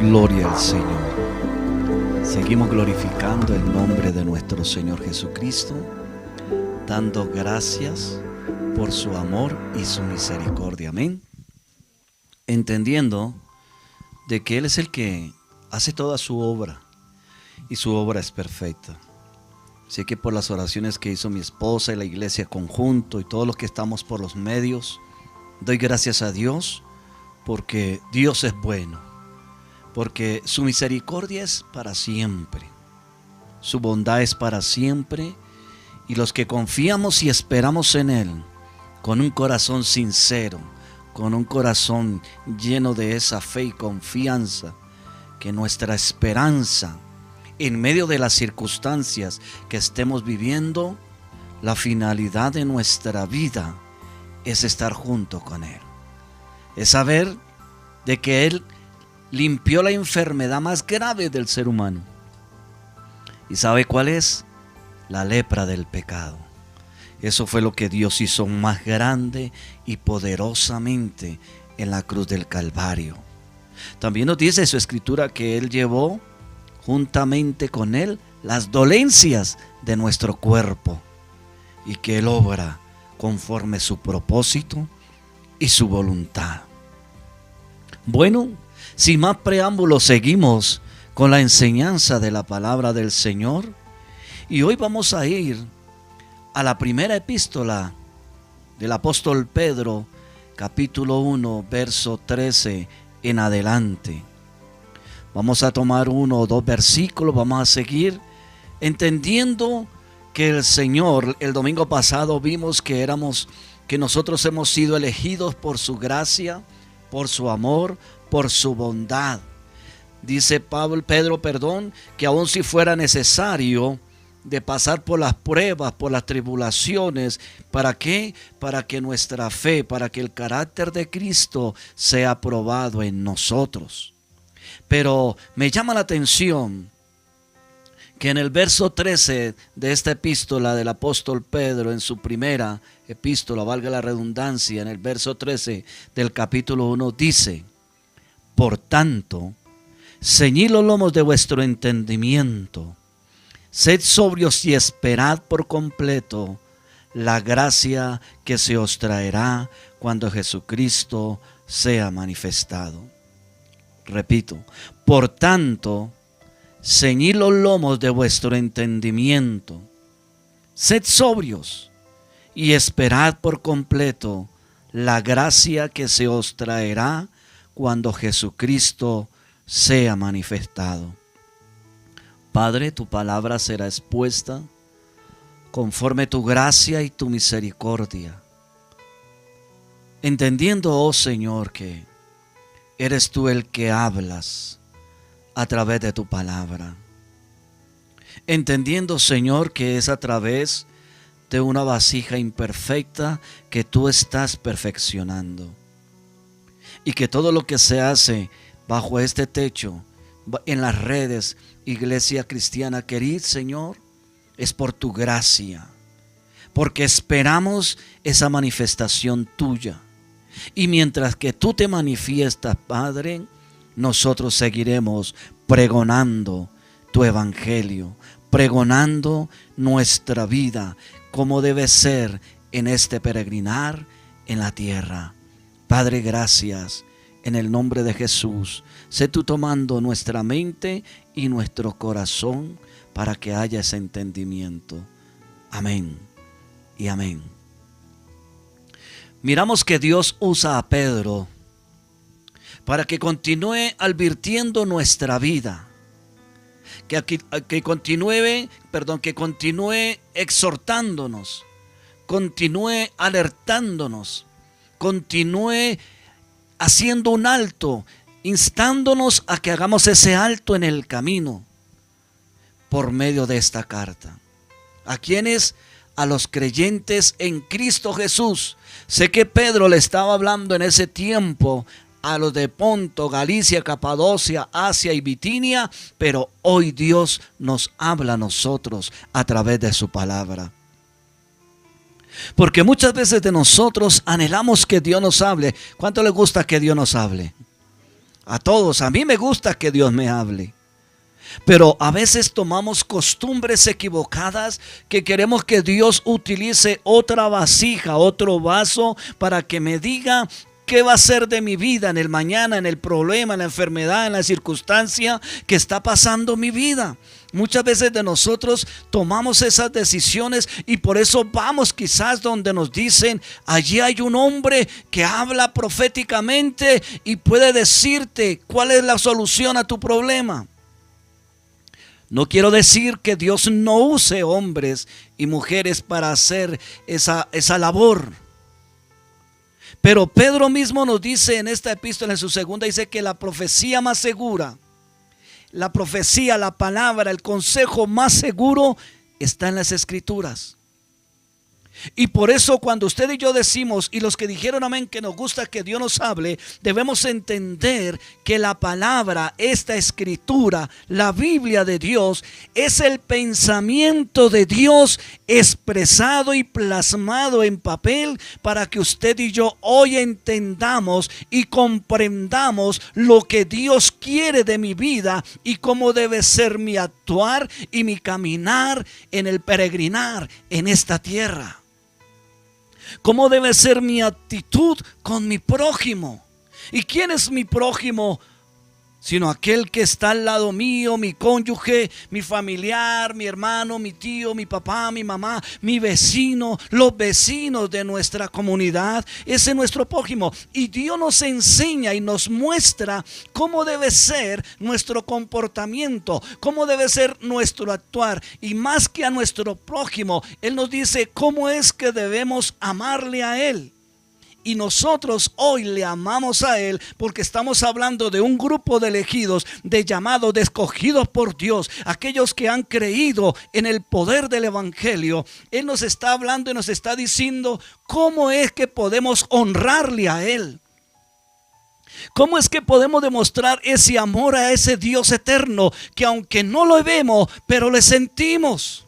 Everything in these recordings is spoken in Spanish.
Gloria al Señor. Seguimos glorificando el nombre de nuestro Señor Jesucristo, dando gracias por su amor y su misericordia. Amén. Entendiendo de que Él es el que hace toda su obra y su obra es perfecta. Así que por las oraciones que hizo mi esposa y la iglesia conjunto y todos los que estamos por los medios, doy gracias a Dios porque Dios es bueno. Porque su misericordia es para siempre, su bondad es para siempre, y los que confiamos y esperamos en Él, con un corazón sincero, con un corazón lleno de esa fe y confianza, que nuestra esperanza, en medio de las circunstancias que estemos viviendo, la finalidad de nuestra vida es estar junto con Él, es saber de que Él limpió la enfermedad más grave del ser humano. ¿Y sabe cuál es? La lepra del pecado. Eso fue lo que Dios hizo más grande y poderosamente en la cruz del Calvario. También nos dice su escritura que Él llevó juntamente con Él las dolencias de nuestro cuerpo y que Él obra conforme su propósito y su voluntad. Bueno, sin más preámbulos, seguimos con la enseñanza de la palabra del Señor. Y hoy vamos a ir a la primera epístola del apóstol Pedro, capítulo 1, verso 13 en adelante. Vamos a tomar 1 o 2 versículos, vamos a seguir entendiendo que el Señor, el domingo pasado vimos que nosotros hemos sido elegidos por su gracia, por su amor, por su bondad. Dice Pedro, que aun si fuera necesario de pasar por las pruebas, por las tribulaciones, ¿para qué? Para que nuestra fe, para que el carácter de Cristo sea probado en nosotros. Pero me llama la atención que en el verso 13 de esta epístola del apóstol Pedro, en su primera epístola, valga la redundancia, en el verso 13 del capítulo 1 dice: por tanto, ceñid los lomos de vuestro entendimiento, sed sobrios y esperad por completo la gracia que se os traerá cuando Jesucristo sea manifestado. Repito, por tanto, ceñid los lomos de vuestro entendimiento, sed sobrios y esperad por completo la gracia que se os traerá cuando Jesucristo sea manifestado. Padre, tu palabra será expuesta conforme tu gracia y tu misericordia, entendiendo, oh Señor, que eres tú el que hablas a través de tu palabra. Entendiendo, Señor, que es a través de una vasija imperfecta que tú estás perfeccionando. Y que todo lo que se hace bajo este techo, en las redes, Iglesia Cristiana, querido Señor, es por tu gracia, porque esperamos esa manifestación tuya. Y mientras que tú te manifiestas, Padre, nosotros seguiremos pregonando tu evangelio, pregonando nuestra vida, como debe ser en este peregrinar en la tierra. Padre, gracias, en el nombre de Jesús, sé tú tomando nuestra mente y nuestro corazón para que haya ese entendimiento. Amén y amén. Miramos que Dios usa a Pedro para que continúe advirtiendo nuestra vida, que continúe exhortándonos, continúe alertándonos, continúe haciendo un alto, instándonos a que hagamos ese alto en el camino por medio de esta carta. ¿A quiénes? A los creyentes en Cristo Jesús. Sé que Pedro le estaba hablando en ese tiempo a los de Ponto, Galicia, Capadocia, Asia y Bitinia, pero hoy Dios nos habla a nosotros a través de su palabra. Porque muchas veces de nosotros anhelamos que Dios nos hable. ¿Cuánto le gusta que Dios nos hable? A todos, a mí me gusta que Dios me hable. Pero a veces tomamos costumbres equivocadas que queremos que Dios utilice otra vasija, otro vaso para que me diga qué va a ser de mi vida en el mañana, en el problema, en la enfermedad, en la circunstancia que está pasando mi vida. Muchas veces de nosotros tomamos esas decisiones y por eso vamos quizás donde nos dicen, allí hay un hombre que habla proféticamente y puede decirte cuál es la solución a tu problema. No quiero decir que Dios no use hombres y mujeres para hacer esa labor. Pero Pedro mismo nos dice en esta epístola, en su segunda, dice que la profecía más segura, la profecía, la palabra, el consejo más seguro está en las Escrituras. Y por eso cuando usted y yo decimos, y los que dijeron amén, que nos gusta que Dios nos hable, debemos entender que la palabra, esta escritura, la Biblia de Dios, es el pensamiento de Dios expresado y plasmado en papel para que usted y yo hoy entendamos y comprendamos lo que Dios quiere de mi vida y cómo debe ser mi actuar y mi caminar en el peregrinar en esta tierra. ¿Cómo debe ser mi actitud con mi prójimo? ¿Y quién es mi prójimo? Sino aquel que está al lado mío, mi cónyuge, mi familiar, mi hermano, mi tío, mi papá, mi mamá, mi vecino, los vecinos de nuestra comunidad. Ese es nuestro prójimo. Y Dios nos enseña y nos muestra cómo debe ser nuestro comportamiento, cómo debe ser nuestro actuar. Y más que a nuestro prójimo, Él nos dice cómo es que debemos amarle a Él. Y nosotros hoy le amamos a Él porque estamos hablando de un grupo de elegidos, de llamados, de escogidos por Dios, aquellos que han creído en el poder del Evangelio. Él nos está hablando y nos está diciendo cómo es que podemos honrarle a Él. ¿Cómo es que podemos demostrar ese amor a ese Dios eterno que aunque no lo vemos, pero le sentimos?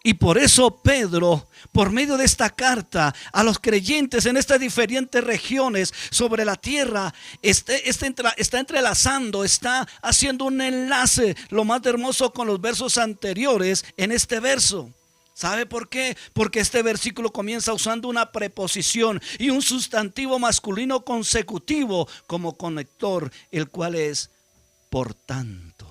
Y por eso Pedro, por medio de esta carta a los creyentes en estas diferentes regiones sobre la tierra, está entrelazando, está haciendo un enlace lo más hermoso con los versos anteriores en este verso. ¿Sabe por qué? Porque este versículo comienza usando una preposición y un sustantivo masculino consecutivo como conector, el cual es por tanto.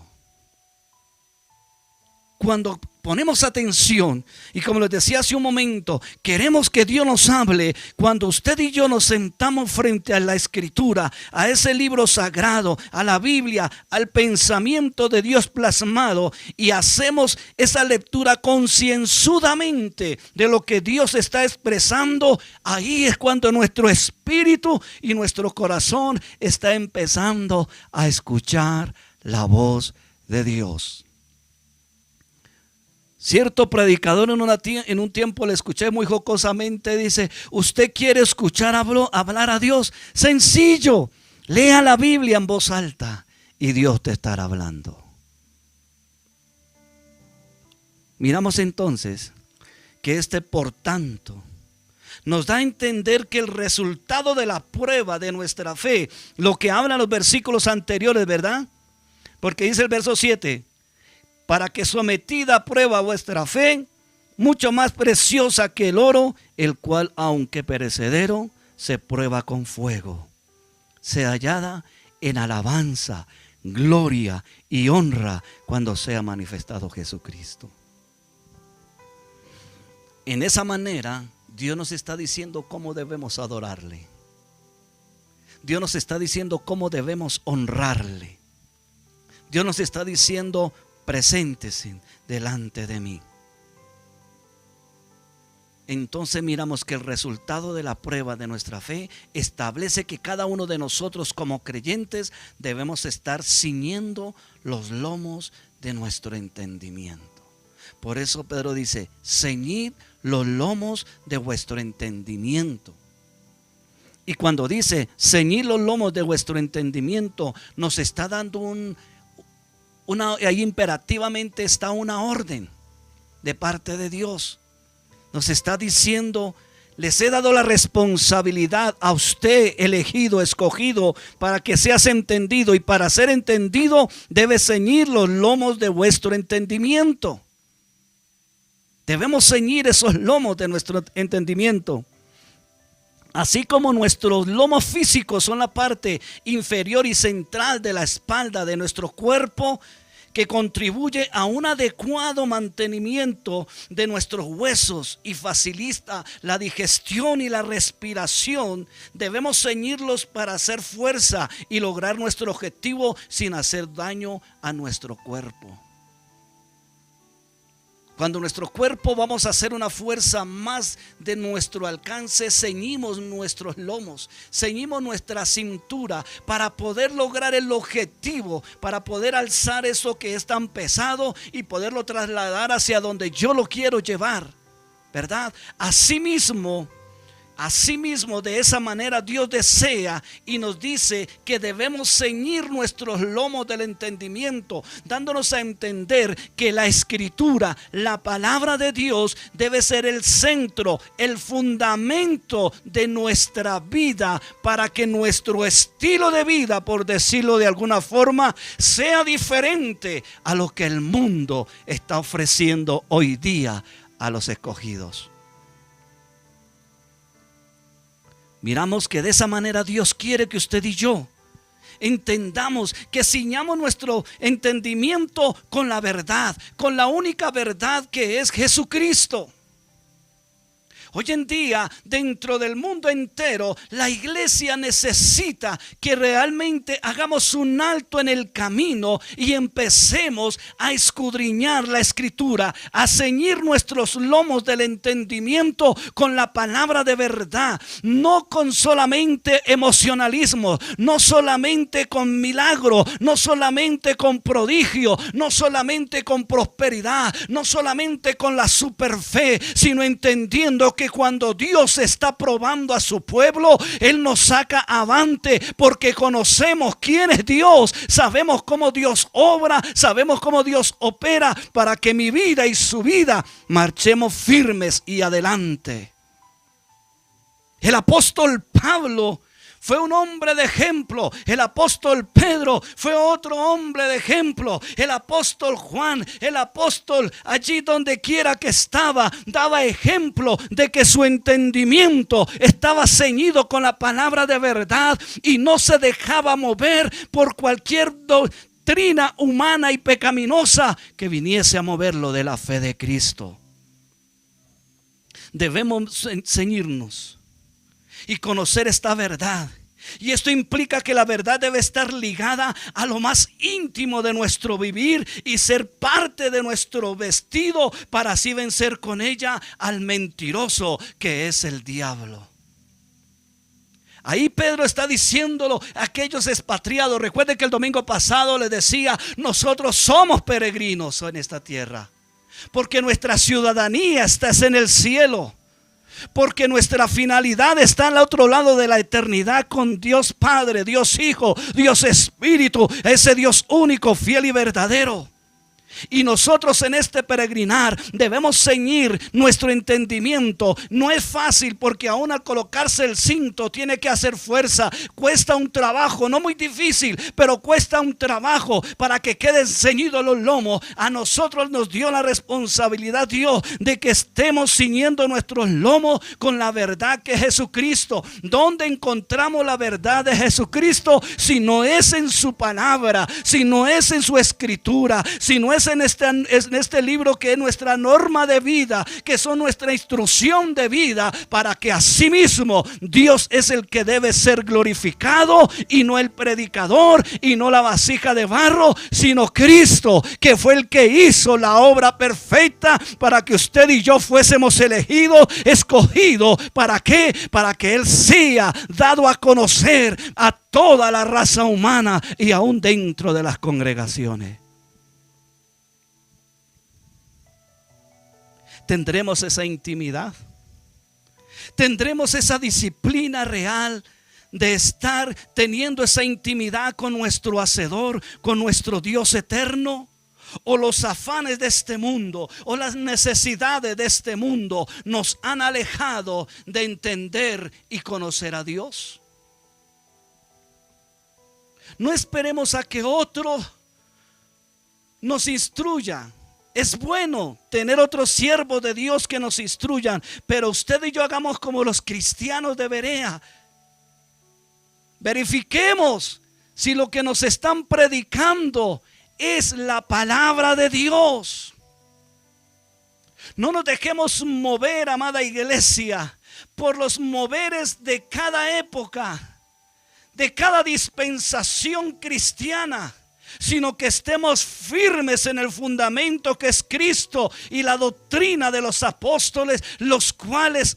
Cuando ponemos atención y como les decía hace un momento, queremos que Dios nos hable. Cuando usted y yo nos sentamos frente a la escritura, a ese libro sagrado, a la Biblia, al pensamiento de Dios plasmado y hacemos esa lectura concienzudamente de lo que Dios está expresando, ahí es cuando nuestro espíritu y nuestro corazón está empezando a escuchar la voz de Dios. Cierto predicador en un tiempo le escuché muy jocosamente, dice: ¿usted quiere escuchar hablar a Dios? Sencillo, lea la Biblia en voz alta y Dios te estará hablando. Miramos entonces que por tanto nos da a entender que el resultado de la prueba de nuestra fe, lo que hablan los versículos anteriores, ¿verdad? Porque dice el verso 7, para que sometida a prueba vuestra fe, mucho más preciosa que el oro, el cual aunque perecedero, se prueba con fuego, sea hallada en alabanza, gloria y honra cuando sea manifestado Jesucristo. En esa manera, Dios nos está diciendo cómo debemos adorarle. Dios nos está diciendo cómo debemos honrarle. Dios nos está diciendo: preséntese delante de mí. entonces miramos que el resultado de la prueba de nuestra fe establece que cada uno de nosotros como creyentes debemos estar ciñendo los lomos de nuestro entendimiento. Por eso Pedro dice: ceñid los lomos de vuestro entendimiento. Y cuando dice ceñid los lomos de vuestro entendimiento, nos está dando ahí imperativamente está una orden de parte de Dios. Nos está diciendo: les he dado la responsabilidad a usted, elegido, escogido, para que seas entendido, y para ser entendido debes ceñir los lomos de vuestro entendimiento. Debemos ceñir esos lomos de nuestro entendimiento. Así como nuestros lomos físicos son la parte inferior y central de la espalda de nuestro cuerpo, que contribuye a un adecuado mantenimiento de nuestros huesos y facilita la digestión y la respiración, debemos ceñirlos para hacer fuerza y lograr nuestro objetivo sin hacer daño a nuestro cuerpo. Cuando nuestro cuerpo vamos a hacer una fuerza más de nuestro alcance, ceñimos nuestros lomos, ceñimos nuestra cintura para poder lograr el objetivo, para poder alzar eso que es tan pesado y poderlo trasladar hacia donde yo lo quiero llevar, ¿verdad? Asimismo, de esa manera Dios desea y nos dice que debemos ceñir nuestros lomos del entendimiento, dándonos a entender que la escritura, la palabra de Dios, debe ser el centro, el fundamento de nuestra vida, para que nuestro estilo de vida, por decirlo de alguna forma, sea diferente a lo que el mundo está ofreciendo hoy día a los escogidos. Miramos que de esa manera Dios quiere que usted y yo entendamos, que ciñamos nuestro entendimiento con la verdad, con la única verdad que es Jesucristo. Hoy en día, dentro del mundo entero, la iglesia necesita que realmente hagamos un alto en el camino y empecemos a escudriñar la escritura, a ceñir nuestros lomos del entendimiento con la palabra de verdad, no con solamente emocionalismo, no solamente con milagro, no solamente con prodigio, no solamente con prosperidad, no solamente con la superfe, sino entendiendo que cuando Dios está probando a su pueblo, Él nos saca avante, porque conocemos quién es Dios, sabemos cómo Dios obra, sabemos cómo Dios opera, para que mi vida y su vida marchemos firmes y adelante. El apóstol Pablo fue un hombre de ejemplo. El apóstol Pedro fue otro hombre de ejemplo. El apóstol Juan, el apóstol, allí donde quiera que estaba, daba ejemplo de que su entendimiento estaba ceñido con la palabra de verdad y no se dejaba mover por cualquier doctrina humana y pecaminosa que viniese a moverlo de la fe de Cristo. Debemos ceñirnos y conocer esta verdad. Y esto implica que la verdad debe estar ligada a lo más íntimo de nuestro vivir y ser parte de nuestro vestido, para así vencer con ella al mentiroso que es el diablo. Ahí Pedro está diciéndolo a aquellos expatriados. Recuerden que el domingo pasado les decía: nosotros somos peregrinos en esta tierra, porque nuestra ciudadanía está en el cielo, porque nuestra finalidad está al otro lado de la eternidad con Dios Padre, Dios Hijo, Dios Espíritu, ese Dios único, fiel y verdadero. Y nosotros en este peregrinar debemos ceñir nuestro entendimiento. No es fácil, porque aún al colocarse el cinto tiene que hacer fuerza. Cuesta un trabajo, no muy difícil, pero cuesta un trabajo para que queden ceñidos los lomos. A nosotros nos dio la responsabilidad Dios de que estemos ciñendo nuestros lomos con la verdad que es Jesucristo. ¿Dónde encontramos la verdad de Jesucristo? Si no es en su palabra, si no es en su escritura, si no es establece en este libro, que es nuestra norma de vida, que son nuestra instrucción de vida, para que asimismo Dios es el que debe ser glorificado, y no el predicador, y no la vasija de barro, sino Cristo, que fue el que hizo la obra perfecta para que usted y yo fuésemos elegidos, escogidos. ¿Para qué? Para que Él sea dado a conocer a toda la raza humana y aún dentro de las congregaciones. Tendremos esa intimidad, tendremos esa disciplina real de estar teniendo esa intimidad con nuestro Hacedor, con nuestro Dios eterno. O los afanes de este mundo, o las necesidades de este mundo, nos han alejado de entender y conocer a Dios. No esperemos a que otro nos instruya. Es bueno tener otros siervos de Dios que nos instruyan, pero usted y yo hagamos como los cristianos de Berea. Verifiquemos si lo que nos están predicando es la palabra de Dios. No nos dejemos mover, amada iglesia, por los moveres de cada época, de cada dispensación cristiana, sino que estemos firmes en el fundamento que es Cristo y la doctrina de los apóstoles, los cuales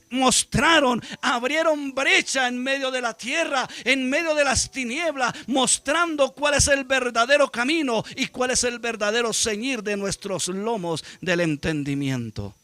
abrieron brecha en medio de la tierra, en medio de las tinieblas, mostrando cuál es el verdadero camino y cuál es el verdadero ceñir de nuestros lomos del entendimiento.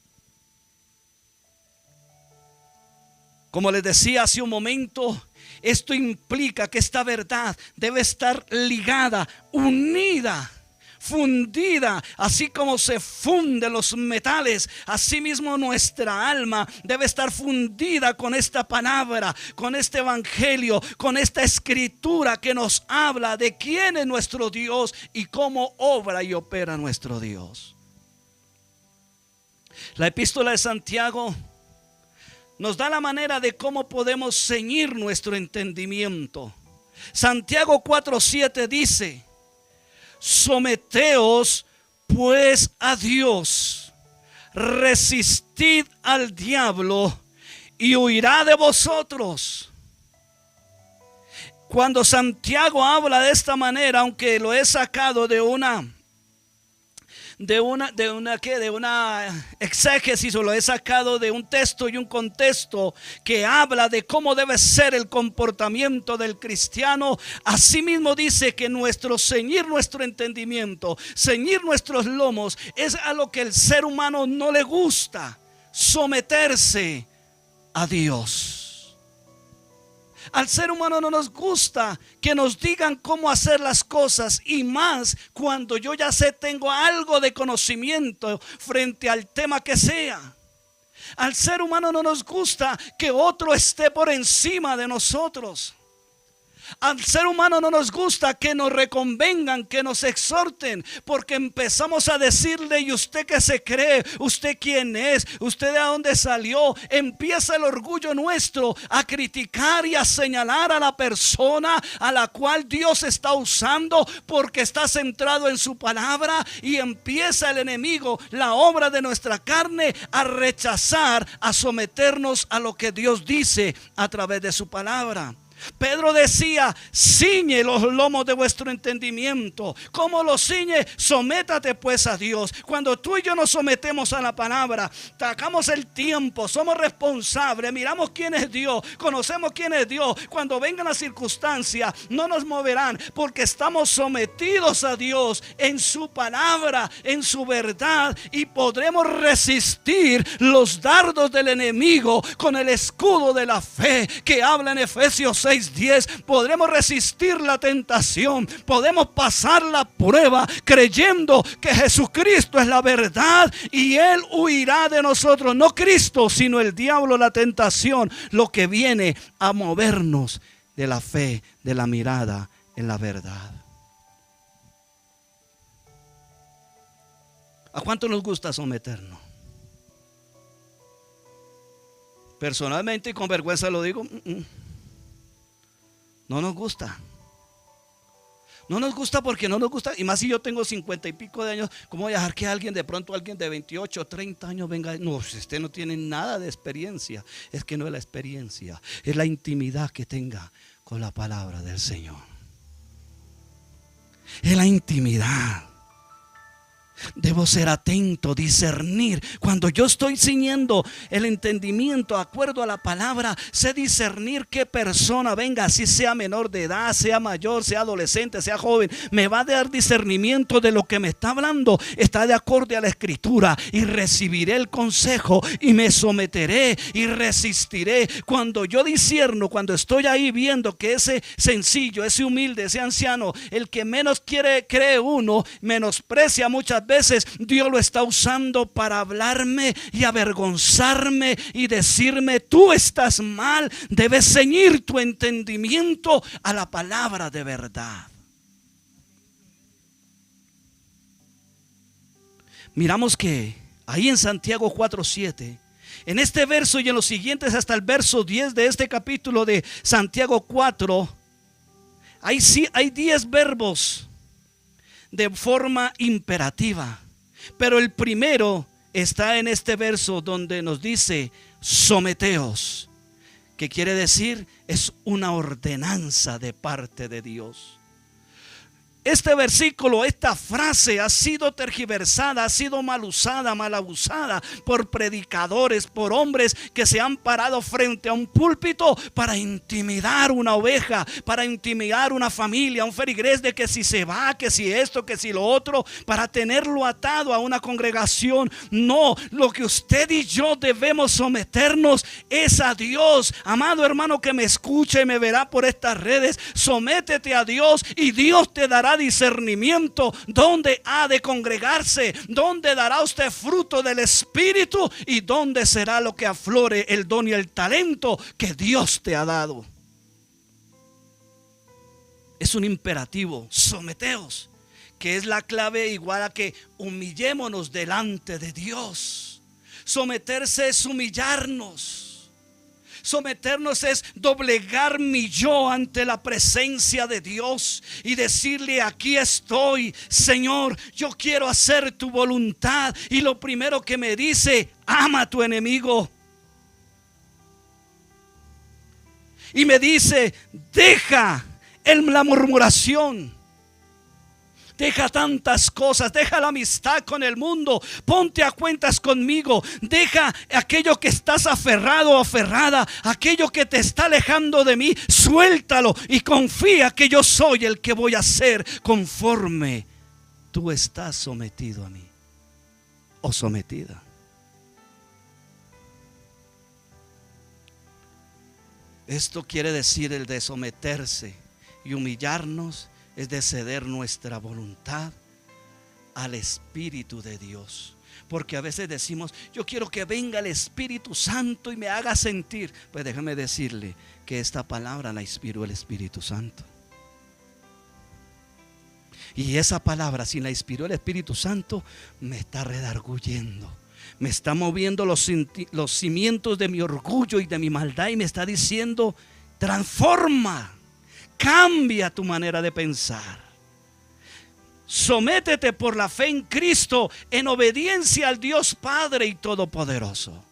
Como les decía hace un momento, esto implica que esta verdad debe estar ligada, unida, fundida, así como se funden los metales. Asimismo nuestra alma debe estar fundida con esta palabra, con este evangelio, con esta escritura que nos habla de quién es nuestro Dios y cómo obra y opera nuestro Dios. La epístola de Santiago nos da la manera de cómo podemos ceñir nuestro entendimiento. Santiago 4:7 dice: someteos pues a Dios, resistid al diablo y huirá de vosotros. Cuando Santiago habla de esta manera, aunque lo he sacado de una exégesis, o lo he sacado de un texto y un contexto que habla de cómo debe ser el comportamiento del cristiano, asimismo dice que ceñir nuestro entendimiento, ceñir nuestros lomos, es a lo que el ser humano no le gusta: someterse a Dios. Al ser humano no nos gusta que nos digan cómo hacer las cosas, y más cuando yo ya tengo algo de conocimiento frente al tema que sea. Al ser humano no nos gusta que otro esté por encima de nosotros. Al ser humano no nos gusta que nos reconvengan, que nos exhorten, porque empezamos a decirle: ¿y usted qué se cree? ¿Usted quién es? ¿Usted de dónde salió? Empieza el orgullo nuestro a criticar y a señalar a la persona a la cual Dios está usando, porque está centrado en su palabra, y empieza el enemigo, la obra de nuestra carne, a rechazar, a someternos a lo que Dios dice a través de su palabra. Pedro decía: ciñe los lomos de vuestro entendimiento. ¿Cómo los ciñe? Sométate pues a Dios. Cuando tú y yo nos sometemos a la palabra, sacamos el tiempo, somos responsables, miramos quién es Dios, conocemos quién es Dios. Cuando vengan las circunstancias, no nos moverán, porque estamos sometidos a Dios en su palabra, en su verdad, y podremos resistir los dardos del enemigo con el escudo de la fe que habla en Efesios 6:10. Podremos resistir la tentación, podemos pasar la prueba creyendo que Jesucristo es la verdad, y Él huirá de nosotros. No Cristo, sino el diablo, la tentación, lo que viene a movernos de la fe, de la mirada en la verdad. ¿A cuánto nos gusta someternos? Personalmente, y con vergüenza lo digo, no nos gusta. No nos gusta porque no nos gusta. Y más si yo tengo 50 y pico de años, ¿cómo voy a dejar que alguien de pronto, alguien de 28 o 30 años venga? No, usted no tiene nada de experiencia. Es que no es la experiencia, es la intimidad que tenga con la palabra del Señor. Es la intimidad. Debo ser atento, discernir. Cuando yo estoy ciñendo el entendimiento de acuerdo a la palabra, sé discernir qué persona venga, así sea menor de edad, sea mayor, sea adolescente, sea joven, me va a dar discernimiento de lo que me está hablando, está de acorde a la escritura, y recibiré el consejo y me someteré y resistiré. Cuando yo discierno, cuando estoy ahí viendo que ese sencillo, ese humilde, ese anciano, el que menos cree uno, menosprecia muchas veces, Dios lo está usando para hablarme y avergonzarme y decirme: tú estás mal, debes ceñir tu entendimiento a la palabra de verdad. Miramos que ahí en Santiago 4:7, en este verso y en los siguientes hasta el verso 10 de este capítulo de Santiago 4, hay 10 verbos de forma imperativa, pero el primero está en este verso donde nos dice: someteos, que quiere decir es una ordenanza de parte de Dios. Este versículo, esta frase ha sido tergiversada, ha sido mal abusada por predicadores, por hombres que se han parado frente a un púlpito para intimidar una oveja, para intimidar una familia, un ferigrés, de que si se va, que si esto, que si lo otro, para tenerlo atado a una congregación. No, lo que usted y yo debemos someternos es a Dios. Amado hermano que me escucha y me verá por estas redes, sométete a Dios y Dios te dará discernimiento dónde ha de congregarse, dónde dará usted fruto del Espíritu y dónde será lo que aflore el don y el talento que Dios te ha dado. Es un imperativo: someteos, que es la clave igual a que humillémonos delante de Dios. Someterse es humillarnos. Someternos es doblegar mi yo ante la presencia de Dios y decirle: aquí estoy, Señor, yo quiero hacer tu voluntad. Y lo primero que me dice: ama a tu enemigo. Y me dice: deja la murmuración. Deja tantas cosas, deja la amistad con el mundo, ponte a cuentas conmigo, deja aquello que estás aferrado o aferrada, aquello que te está alejando de mí, suéltalo y confía que yo soy el que voy a hacer conforme tú estás sometido a mí o sometida. Esto quiere decir, el de someterse y humillarnos es de ceder nuestra voluntad al Espíritu de Dios. Porque a veces decimos: yo quiero que venga el Espíritu Santo y me haga sentir. Pues déjame decirle que esta palabra la inspiró el Espíritu Santo. Y esa palabra, si la inspiró el Espíritu Santo, me está redarguyendo, me está moviendo los cimientos de mi orgullo y de mi maldad, y me está diciendo: transforma, cambia tu manera de pensar. Sométete por la fe en Cristo, en obediencia al Dios Padre y Todopoderoso.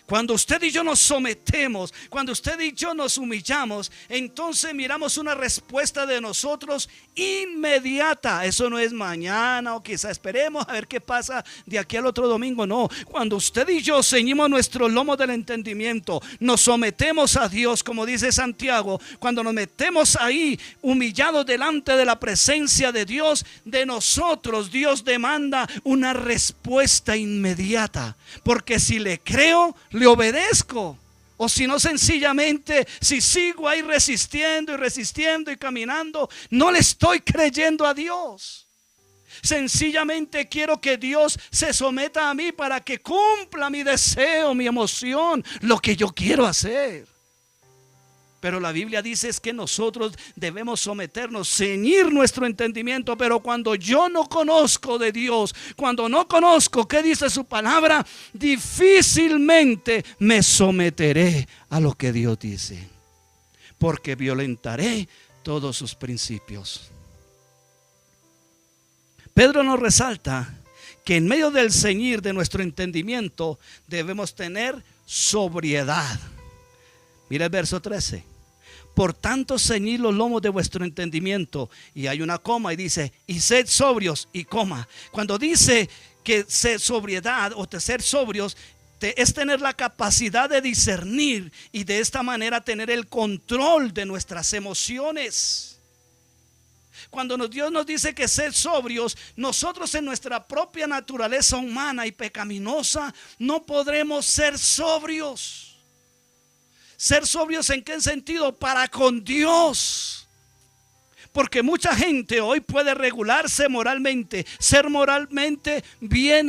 Cuando usted y yo nos sometemos, cuando usted y yo nos humillamos, entonces miramos una respuesta de nosotros inmediata. Eso no es mañana o quizá esperemos a ver qué pasa de aquí al otro domingo. No, cuando usted y yo ceñimos nuestro lomo del entendimiento, nos sometemos a Dios, como dice Santiago, cuando nos metemos ahí humillados delante de la presencia de Dios, de nosotros Dios demanda una respuesta inmediata. Porque si le creo, le obedezco. O si no, sencillamente, si sigo ahí resistiendo y caminando, no le estoy creyendo a Dios. Sencillamente quiero que Dios se someta a mí para que cumpla mi deseo, mi emoción, lo que yo quiero hacer. Pero la Biblia dice es que nosotros debemos someternos, ceñir nuestro entendimiento. Pero cuando yo no conozco de Dios, cuando no conozco qué dice su palabra, difícilmente me someteré a lo que Dios dice. Porque violentaré todos sus principios. Pedro nos resalta que en medio del ceñir de nuestro entendimiento debemos tener sobriedad. Mira el verso 13. Por tanto, ceñid los lomos de vuestro entendimiento. Y hay una coma y dice, y sed sobrios, y coma. Cuando dice que sed sobriedad o de ser sobrios, es tener la capacidad de discernir y de esta manera tener el control de nuestras emociones. Cuando Dios nos dice que ser sobrios, nosotros en nuestra propia naturaleza humana y pecaminosa no podremos ser sobrios. ¿Ser sobrios en qué sentido? Para con Dios. Porque mucha gente hoy puede regularse moralmente, ser moralmente bien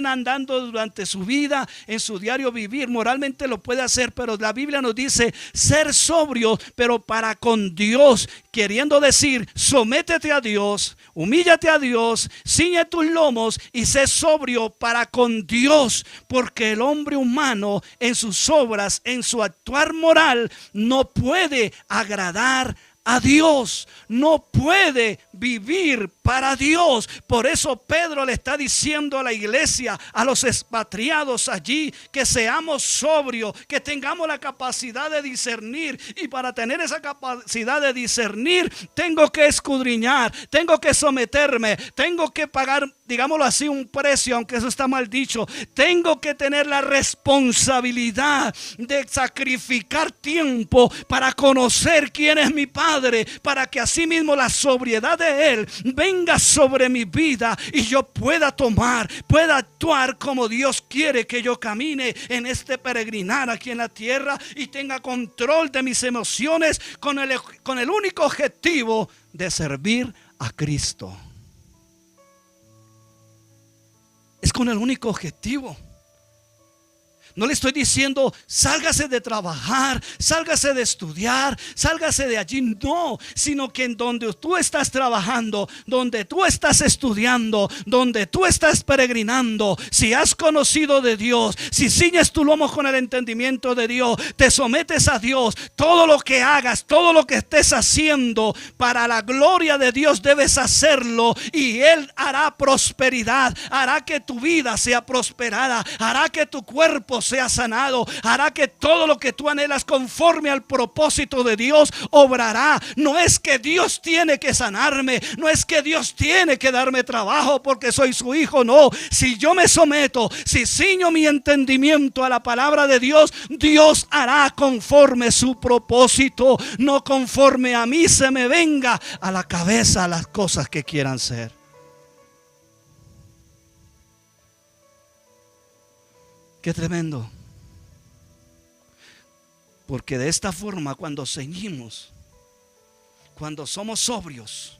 andando durante su vida, en su diario vivir, moralmente lo puede hacer, pero la Biblia nos dice ser sobrio, pero para con Dios, queriendo decir, sométete a Dios, humíllate a Dios, ciñe tus lomos y sé sobrio para con Dios, porque el hombre humano en sus obras, en su actuar moral, no puede agradar a Dios, no puede vivir para Dios. Por eso Pedro le está diciendo a la iglesia, a los expatriados allí, que seamos sobrios, que tengamos la capacidad de discernir. Y para tener esa capacidad de discernir, tengo que escudriñar, tengo que someterme, tengo que pagar, digámoslo así, un precio, aunque eso está mal dicho. Tengo que tener la responsabilidad de sacrificar tiempo para conocer quién es mi Padre, para que así mismo la sobriedad de Él venga sobre mi vida y yo pueda pueda actuar como Dios quiere que yo camine en este peregrinar aquí en la tierra y tenga control de mis emociones con el único objetivo de servir a Cristo. Es con el único objetivo. No le estoy diciendo sálgase de trabajar, sálgase de estudiar, sálgase de allí. No, sino que en donde tú estás trabajando, donde tú estás estudiando, donde tú estás peregrinando, si has conocido de Dios, si ciñes tu lomo con el entendimiento de Dios, te sometes a Dios, todo lo que hagas, todo lo que estés haciendo para la gloria de Dios debes hacerlo, y Él hará prosperidad, hará que tu vida sea prosperada, hará que tu cuerpo sea sanado, hará que todo lo que tú anhelas conforme al propósito de Dios obrará. No es que Dios tiene que sanarme, no es que Dios tiene que darme trabajo porque soy su hijo, no. Si yo me someto, si ciño mi entendimiento a la palabra de Dios, Dios hará conforme su propósito, no conforme a mí se me venga a la cabeza las cosas que quieran ser. Qué tremendo. Porque de esta forma, cuando ceñimos, cuando somos sobrios,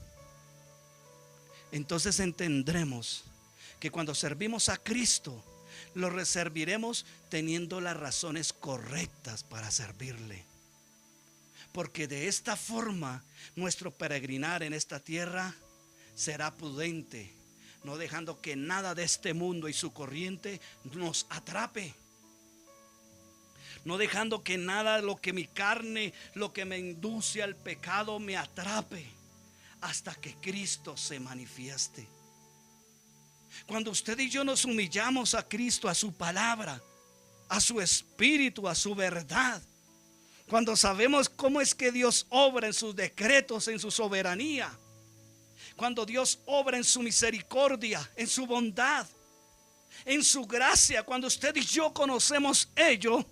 entonces entendremos que cuando servimos a Cristo, lo serviremos teniendo las razones correctas para servirle. Porque de esta forma nuestro peregrinar en esta tierra será prudente, no dejando que nada de este mundo y su corriente nos atrape. No dejando que nada, lo que mi carne, lo que me induce al pecado me atrape, hasta que Cristo se manifieste. Cuando usted y yo nos humillamos a Cristo, a su palabra, a su espíritu, a su verdad, cuando sabemos cómo es que Dios obra en sus decretos, en su soberanía, cuando Dios obra en su misericordia, en su bondad, en su gracia, cuando usted y yo conocemos ello,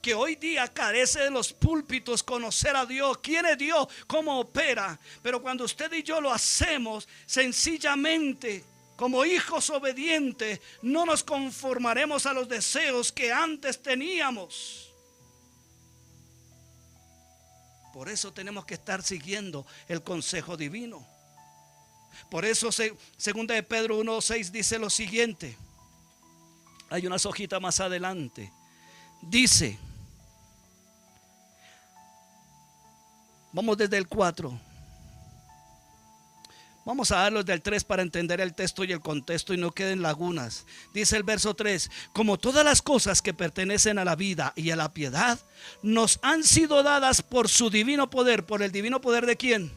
que hoy día carece de los púlpitos conocer a Dios, quién es Dios, cómo opera, pero cuando usted y yo lo hacemos sencillamente como hijos obedientes, no nos conformaremos a los deseos que antes teníamos. Por eso tenemos que estar siguiendo el consejo divino. Por eso segunda de Pedro 1:6 dice lo siguiente. Hay unas hojitas más adelante. Dice, vamos desde el 4. Vamos a darlos del 3 para entender el texto y el contexto y no queden lagunas. Dice el verso 3: como todas las cosas que pertenecen a la vida y a la piedad, nos han sido dadas por su divino poder. ¿Por el divino poder de quién?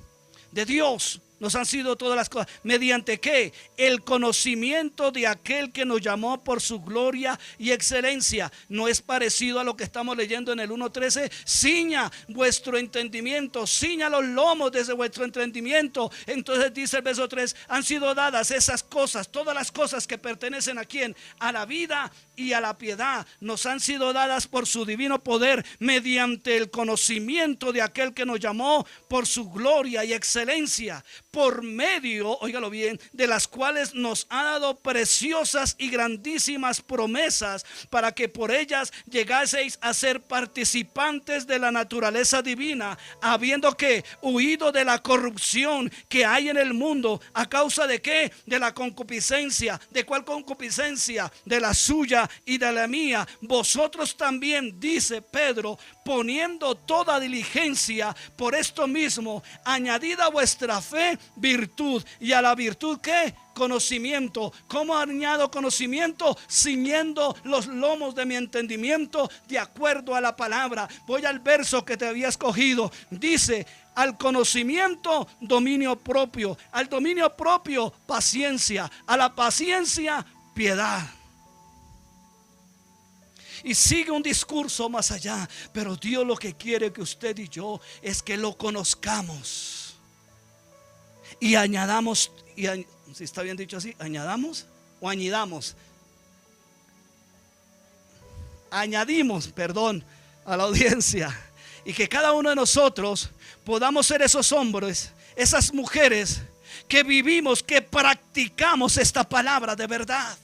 De Dios. Nos han sido todas las cosas. ¿Mediante qué? El conocimiento de aquel que nos llamó por su gloria y excelencia. ¿No es parecido a lo que estamos leyendo en el 1:13? Ciña vuestro entendimiento, ciña los lomos desde vuestro entendimiento. Entonces dice el verso 3: han sido dadas esas cosas, todas las cosas que pertenecen a quién? A la vida y a la piedad. Nos han sido dadas por su divino poder, mediante el conocimiento de aquel que nos llamó por su gloria y excelencia, por medio, óigalo bien, de las cuales nos ha dado preciosas y grandísimas promesas, para que por ellas llegaseis a ser participantes de la naturaleza divina, habiendo que huido de la corrupción que hay en el mundo. ¿A causa de qué? De la concupiscencia. ¿De cuál concupiscencia? De la suya y de la mía. Vosotros también, dice Pedro, poniendo toda diligencia, por esto mismo, añadid a vuestra fe virtud, y a la virtud ¿qué? Conocimiento. ¿Cómo añado conocimiento? Ciñendo los lomos de mi entendimiento de acuerdo a la palabra. Voy al verso que te había escogido. Dice: al conocimiento, dominio propio; al dominio propio, paciencia; a la paciencia, piedad. Y sigue un discurso más allá. Pero Dios lo que quiere que usted y yo es que lo conozcamos y añadamos, si está bien dicho así, añadamos o añadamos. Añadimos, perdón, a la audiencia. Y que cada uno de nosotros podamos ser esos hombres, esas mujeres que vivimos, que practicamos esta palabra de verdad.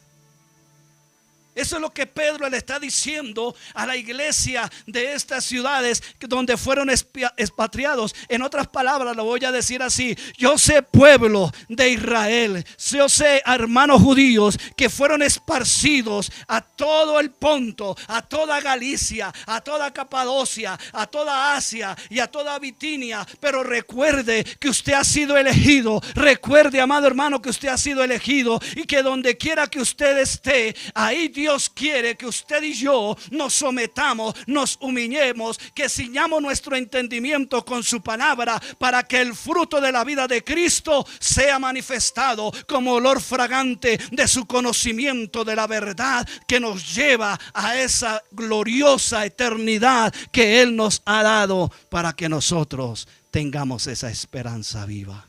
Eso es lo que Pedro le está diciendo a la iglesia de estas ciudades donde fueron expatriados. En otras palabras, lo voy a decir así: yo sé, pueblo de Israel, yo sé, hermanos judíos que fueron esparcidos a todo el Ponto, a toda Galicia, a toda Capadocia, a toda Asia y a toda Bitinia. Pero recuerde que usted ha sido elegido. Recuerde, amado hermano, que usted ha sido elegido, y que donde quiera que usted esté, ahí Dios quiere que usted y yo nos sometamos, nos humillemos, que ciñamos nuestro entendimiento con su palabra, para que el fruto de la vida de Cristo sea manifestado como olor fragante de su conocimiento de la verdad, que nos lleva a esa gloriosa eternidad que Él nos ha dado, para que nosotros tengamos esa esperanza viva.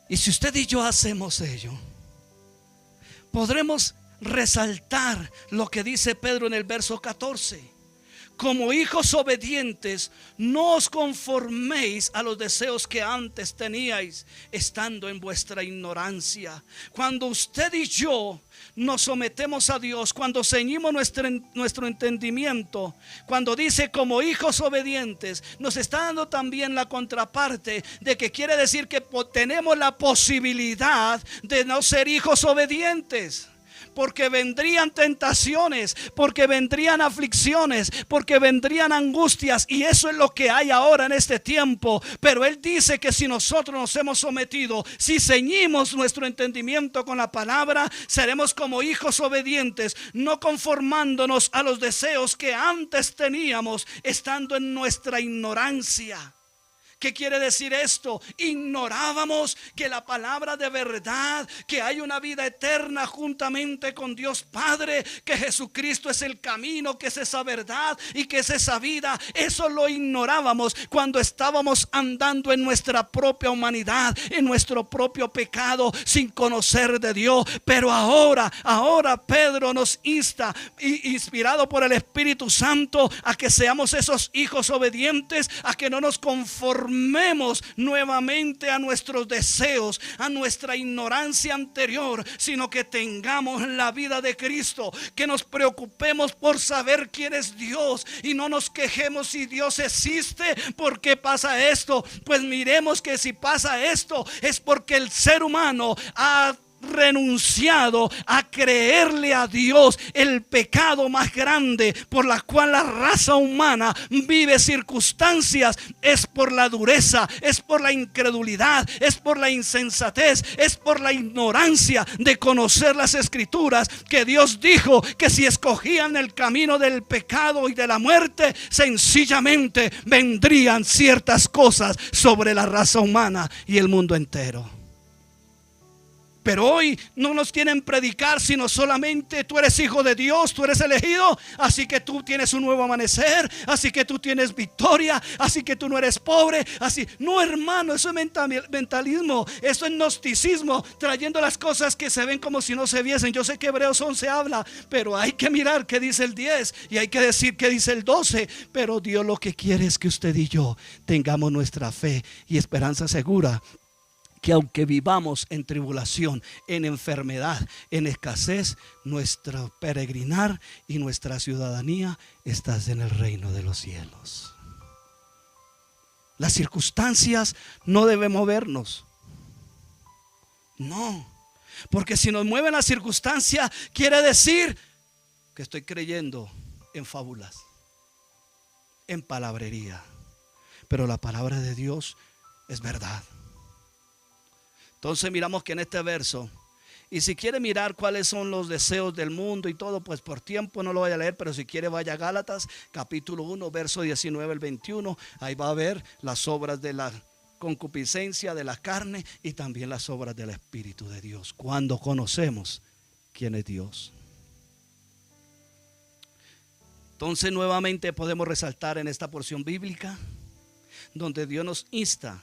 Y si usted y yo hacemos ello, podremos resaltar lo que dice Pedro en el verso 14: como hijos obedientes, no os conforméis a los deseos que antes teníais, estando en vuestra ignorancia. Cuando usted y yo nos sometemos a Dios, cuando ceñimos nuestro entendimiento, cuando dice como hijos obedientes, nos está dando también la contraparte de que quiere decir que tenemos la posibilidad de no ser hijos obedientes. Porque vendrían tentaciones, porque vendrían aflicciones, porque vendrían angustias, y eso es lo que hay ahora en este tiempo. Pero Él dice que si nosotros nos hemos sometido, si ceñimos nuestro entendimiento con la palabra, seremos como hijos obedientes, no conformándonos a los deseos que antes teníamos, estando en nuestra ignorancia. ¿Qué quiere decir esto? Ignorábamos que la palabra de verdad, que hay una vida eterna juntamente con Dios Padre, que Jesucristo es el camino, que es esa verdad y que es esa vida. Eso lo ignorábamos cuando estábamos andando en nuestra propia humanidad, en nuestro propio pecado, sin conocer de Dios. Pero ahora Pedro nos insta, inspirado por el Espíritu Santo, a que seamos esos hijos obedientes, a que no nos conformemos nuevamente a nuestros deseos, a nuestra ignorancia anterior, sino que tengamos la vida de Cristo, que nos preocupemos por saber quién es Dios y no nos quejemos si Dios existe. ¿Por qué pasa esto? Pues miremos que si pasa esto es porque el ser humano ha renunciado a creerle a Dios el pecado más grande por la cual la raza humana vive circunstancias, es por la dureza, es por la incredulidad, es por la insensatez, es por la ignorancia de conocer las escrituras, que Dios dijo que si escogían el camino del pecado y de la muerte, sencillamente vendrían ciertas cosas sobre la raza humana y el mundo entero. Pero hoy no nos quieren predicar sino solamente: tú eres hijo de Dios, tú eres elegido, así que tú tienes un nuevo amanecer, así que tú tienes victoria, así que tú no eres pobre, así. No, hermano, eso es mentalismo, eso es gnosticismo, trayendo las cosas que se ven como si no se viesen. Yo sé que Hebreos 11 habla, pero hay que mirar qué dice el 10 y hay que decir qué dice el 12. Pero Dios lo que quiere es que usted y yo tengamos nuestra fe y esperanza segura, que aunque vivamos en tribulación, en enfermedad, en escasez, nuestro peregrinar y nuestra ciudadanía está en el reino de los cielos. Las circunstancias no deben movernos. No, porque si nos mueven las circunstancias, quiere decir que estoy creyendo en fábulas, en palabrería. Pero la palabra de Dios es verdad. Entonces miramos que en este verso, y si quiere mirar cuáles son los deseos del mundo y todo, pues por tiempo no lo voy a leer, pero si quiere vaya a Gálatas capítulo 1 verso 19 al 21, ahí va a ver las obras de la concupiscencia de la carne y también las obras del Espíritu de Dios, cuando conocemos quién es Dios. Entonces nuevamente podemos resaltar en esta porción bíblica donde Dios nos insta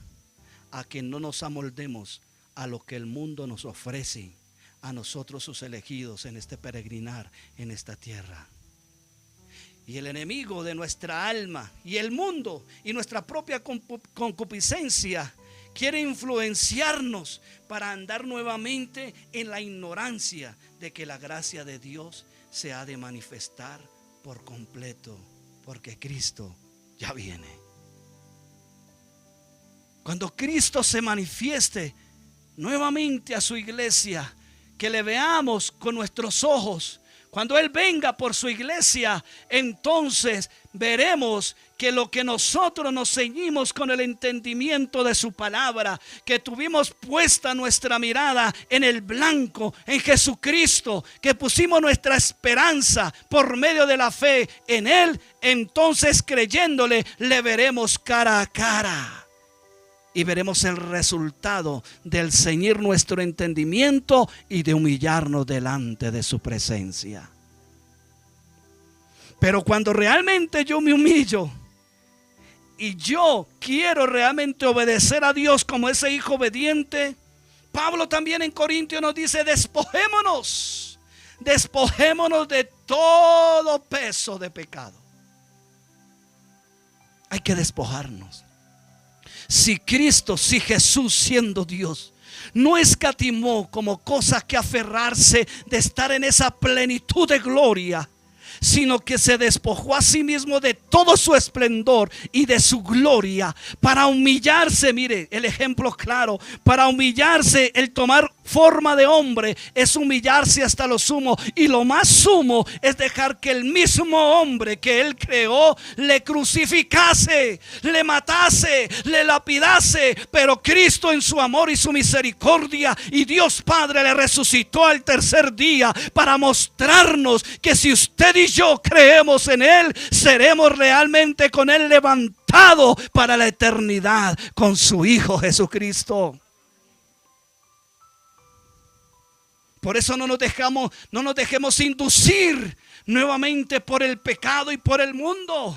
a que no nos amoldemos a lo que el mundo nos ofrece, a nosotros sus elegidos en este peregrinar en esta tierra. Y el enemigo de nuestra alma y el mundo y nuestra propia concupiscencia quiere influenciarnos para andar nuevamente en la ignorancia de que la gracia de Dios se ha de manifestar por completo, porque Cristo ya viene. Cuando Cristo se manifieste nuevamente a su iglesia, que le veamos con nuestros ojos, cuando Él venga por su iglesia, entonces veremos que lo que nosotros nos ceñimos con el entendimiento de su palabra, que tuvimos puesta nuestra mirada en el blanco, en Jesucristo, que pusimos nuestra esperanza por medio de la fe en Él, entonces creyéndole le veremos cara a cara. Y veremos el resultado del ceñir nuestro entendimiento y de humillarnos delante de su presencia. Pero cuando realmente yo me humillo y yo quiero realmente obedecer a Dios como ese hijo obediente, Pablo también en Corintios nos dice: despojémonos de todo peso de pecado. Hay que despojarnos. Si Cristo, si Jesús siendo Dios, no escatimó como cosas que aferrarse de estar en esa plenitud de gloria, sino que se despojó a sí mismo de todo su esplendor y de su gloria para humillarse. Mire el ejemplo claro: para humillarse, el tomar forma de hombre es humillarse hasta lo sumo, y lo más sumo es dejar que el mismo hombre que Él creó le crucificase, le matase, le lapidase. Pero Cristo en su amor y su misericordia y Dios Padre le resucitó al tercer día para mostrarnos que si usted y yo creemos en Él, seremos realmente con Él levantados para la eternidad con su Hijo Jesucristo. Por eso no nos dejemos inducir nuevamente por el pecado y por el mundo,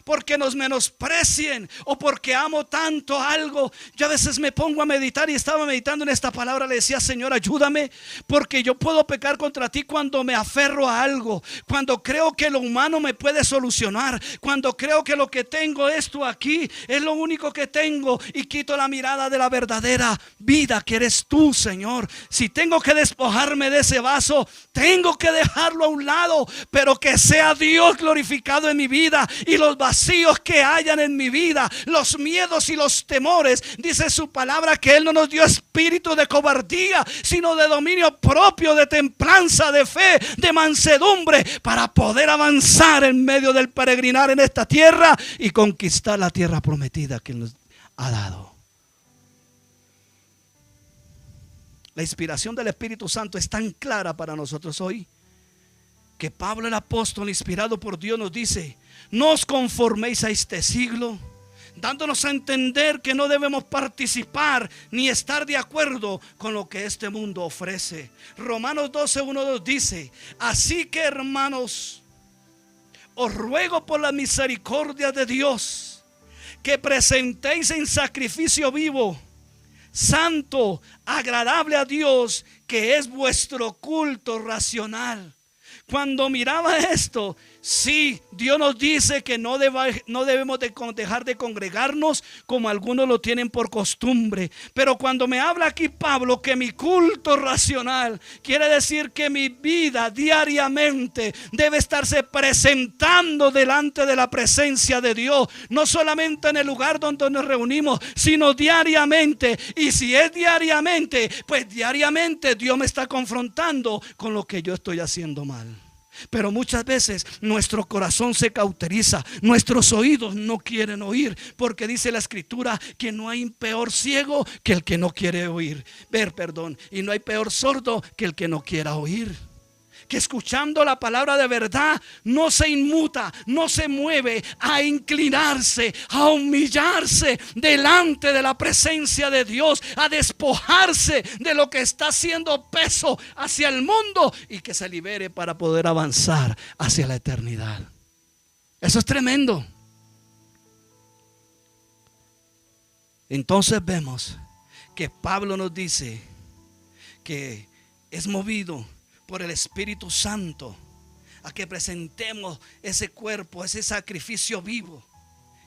porque nos menosprecien o porque amo tanto algo. Yo a veces me pongo a meditar, y estaba meditando en esta palabra, le decía: Señor, ayúdame, porque yo puedo pecar contra ti cuando me aferro a algo, cuando creo que lo humano me puede solucionar, cuando creo que lo que tengo, esto aquí, es lo único que tengo, y quito la mirada de la verdadera vida que eres tú, Señor. Si tengo que despojarme de ese vaso, tengo que dejarlo a un lado, pero que sea Dios glorificado en mi vida, y los vasos vacíos que hayan en mi vida, los miedos y los temores. Dice su palabra que Él no nos dio espíritu de cobardía, sino de dominio propio, de templanza, de fe, de mansedumbre, para poder avanzar en medio del peregrinar en esta tierra y conquistar la tierra prometida que nos ha dado. La inspiración del Espíritu Santo es tan clara para nosotros hoy que Pablo el apóstol, inspirado por Dios, nos dice: no os conforméis a este siglo, dándonos a entender que no debemos participar ni estar de acuerdo con lo que este mundo ofrece. Romanos 12:1-2 dice: así que, hermanos, os ruego por la misericordia de Dios que presentéis en sacrificio vivo, santo, agradable a Dios, que es vuestro culto racional. Cuando miraba esto, sí, Dios nos dice que no debemos dejar de congregarnos como algunos lo tienen por costumbre. Pero cuando me habla aquí Pablo que mi culto racional, quiere decir que mi vida diariamente debe estarse presentando delante de la presencia de Dios. No solamente en el lugar donde nos reunimos, sino diariamente. Y si es diariamente, pues diariamente Dios me está confrontando con lo que yo estoy haciendo mal. Pero muchas veces nuestro corazón se cauteriza, nuestros oídos no quieren oír, porque dice la Escritura que no hay peor ciego que el que no quiere ver, y no hay peor sordo que el que no quiera oír. Que escuchando la palabra de verdad no se inmuta, no se mueve a inclinarse, a humillarse delante de la presencia de Dios, a despojarse de lo que está haciendo peso hacia el mundo y que se libere para poder avanzar hacia la eternidad. Eso es tremendo. Entonces vemos que Pablo nos dice que es movido por el Espíritu Santo a que presentemos ese cuerpo, ese sacrificio vivo.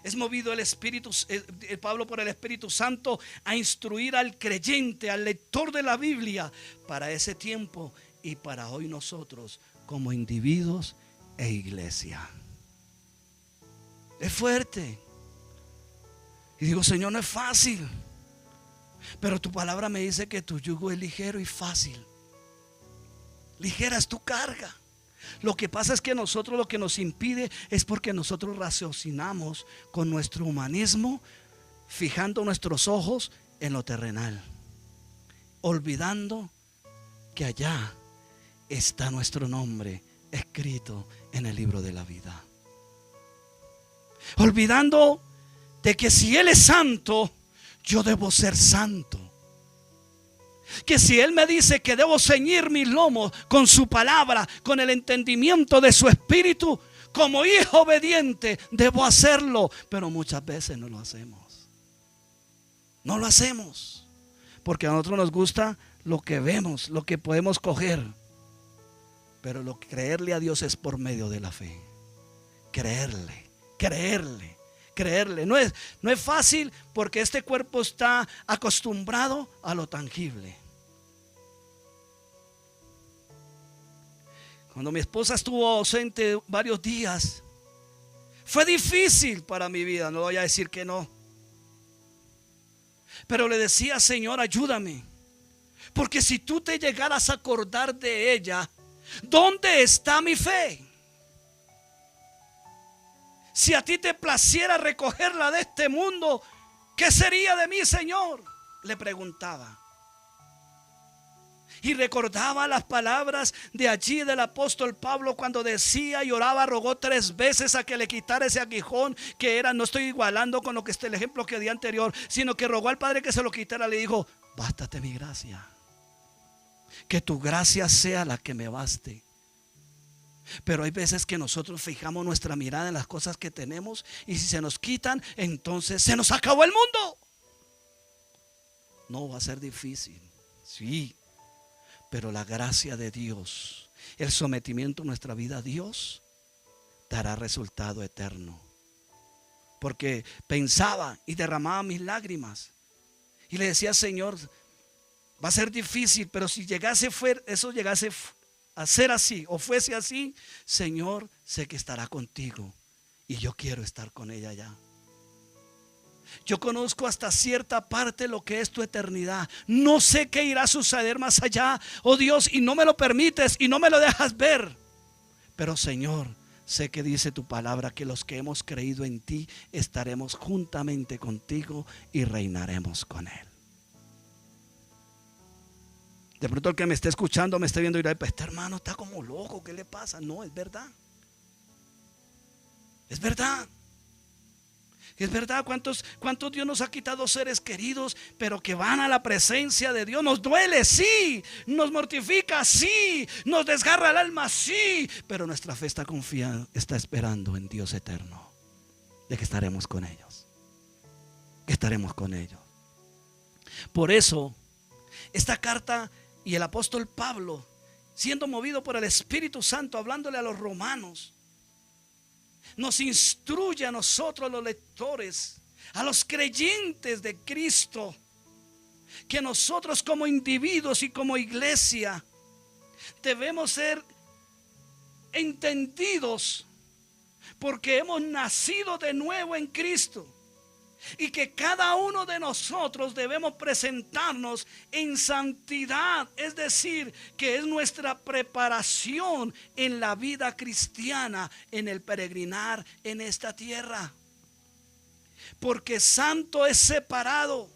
Es movido Pablo por el Espíritu Santo a instruir al creyente, al lector de la Biblia, para ese tiempo y para hoy nosotros como individuos e iglesia. Es fuerte. Y digo: Señor, no es fácil, pero tu palabra me dice que tu yugo es ligero y fácil. Ligera es tu carga. Lo que pasa es que nosotros, lo que nos impide es porque nosotros raciocinamos con nuestro humanismo, fijando nuestros ojos en lo terrenal, olvidando que allá está nuestro nombre escrito en el libro de la vida. Olvidando de que si Él es santo, yo debo ser santo. Que si Él me dice que debo ceñir mis lomos con su palabra, con el entendimiento de su espíritu, como hijo obediente debo hacerlo. Pero muchas veces no lo hacemos. No lo hacemos porque a nosotros nos gusta lo que vemos, lo que podemos coger. Pero creerle a Dios es por medio de la fe. Creerle. No es fácil porque este cuerpo está acostumbrado a lo tangible. Cuando mi esposa estuvo ausente varios días, fue difícil para mi vida, no voy a decir que no. Pero le decía: Señor, ayúdame, porque si tú te llegaras a acordar de ella, ¿dónde está mi fe? Si a ti te placiera recogerla de este mundo, ¿qué sería de mí, Señor?, le preguntaba. Y recordaba las palabras de allí del apóstol Pablo cuando decía y oraba, rogó 3 veces a que le quitara ese aguijón que era, no estoy igualando con lo que el ejemplo que di anterior, sino que rogó al Padre que se lo quitara. Le dijo: bástate mi gracia, que tu gracia sea la que me baste. Pero hay veces que nosotros fijamos nuestra mirada en las cosas que tenemos, y si se nos quitan, entonces se nos acabó el mundo. No, va a ser difícil, sí, pero la gracia de Dios, el sometimiento de nuestra vida a Dios, dará resultado eterno. Porque pensaba y derramaba mis lágrimas y le decía: Señor, va a ser difícil, pero si llegase a ser así o fuese así, Señor, sé que estará contigo y yo quiero estar con ella allá. Yo conozco hasta cierta parte lo que es tu eternidad. No sé qué irá a suceder más allá, oh Dios, y no me lo permites y no me lo dejas ver. Pero Señor, sé que dice tu palabra que los que hemos creído en ti estaremos juntamente contigo y reinaremos con Él. De pronto el que me esté escuchando, me esté viendo y dirá: pues este hermano está como loco, ¿qué le pasa? No, es verdad. Es verdad. Es verdad, ¿cuántos Dios nos ha quitado seres queridos, pero que van a la presencia de Dios? Nos duele, sí. Nos mortifica, sí. Nos desgarra el alma, sí. Pero nuestra fe está confiada, está esperando en Dios eterno, de que estaremos con ellos. Que estaremos con ellos. Por eso, esta carta y el apóstol Pablo, siendo movido por el Espíritu Santo, hablándole a los romanos, nos instruye a nosotros los lectores, a los creyentes de Cristo, que nosotros como individuos y como iglesia debemos ser entendidos porque hemos nacido de nuevo en Cristo. Y que cada uno de nosotros debemos presentarnos en santidad, es decir, que es nuestra preparación en la vida cristiana, en el peregrinar en esta tierra. Porque santo es separado.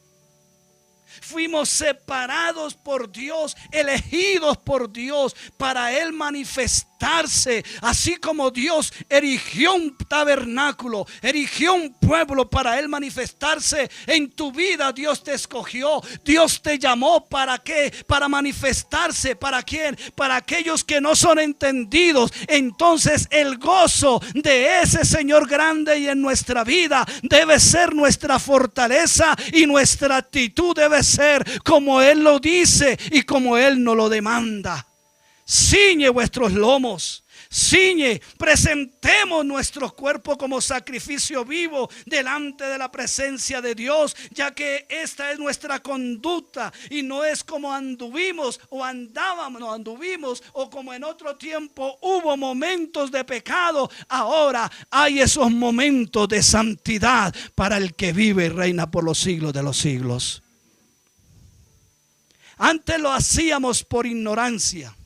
Fuimos separados por Dios, elegidos por Dios para Él manifestarse. Así como Dios erigió un tabernáculo, erigió un pueblo para Él manifestarse. En tu vida Dios te escogió, Dios te llamó. ¿Para qué? Para manifestarse. ¿Para quién? Para aquellos que no son entendidos. Entonces el gozo de ese Señor grande y en nuestra vida debe ser nuestra fortaleza, y nuestra actitud debe ser como Él lo dice y como Él nos lo demanda. Ciñe vuestros lomos. Ciñe, presentemos nuestro cuerpo como sacrificio vivo delante de la presencia de Dios, ya que esta es nuestra conducta y no es como anduvimos o andábamos, no anduvimos, o como en otro tiempo hubo momentos de pecado. Ahora hay esos momentos de santidad para el que vive y reina por los siglos de los siglos. Antes lo hacíamos por ignorancia.